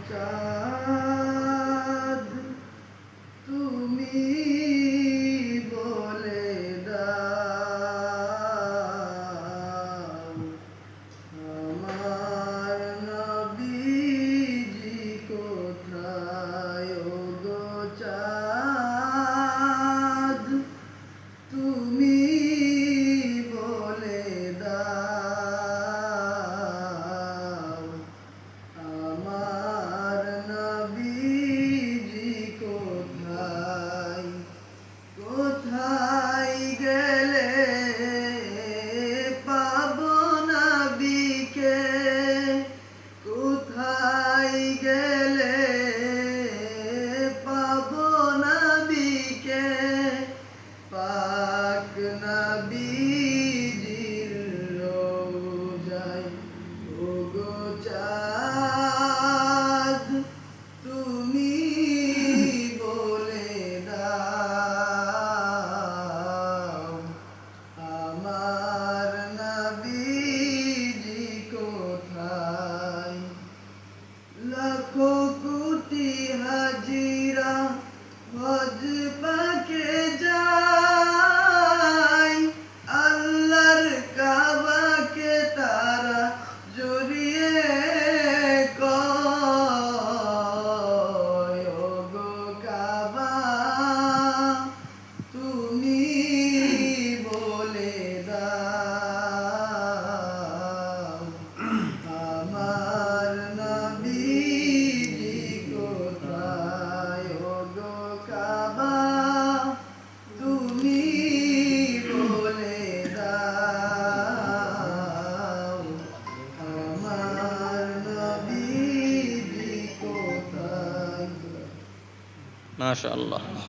চাঁদ তুমি বলে দাও আমার নবীজি কোথায় ওগো চাঁদ তুমি বলে দাও আমার নবীজি কোথায় কোথায় গেলে পাবো নবীকে কোথায় গেলে পাবো নবীকে পাক নবীজির রওজায় ওগো চাঁদ তুমি বলে দাও আমার নবীজি কোথায় লাখো কোটি হাজিরা হজ পাকে যায় আল্লাহর কাবাকে তারা জড়িয়ে কয় ওগো কাবা তুমি বলে দাও আমার নবীজি কোথায় ওগো কাবা তুমি বলে দাও আমার নবীজি কোথায়। মাশাআল্লাহ।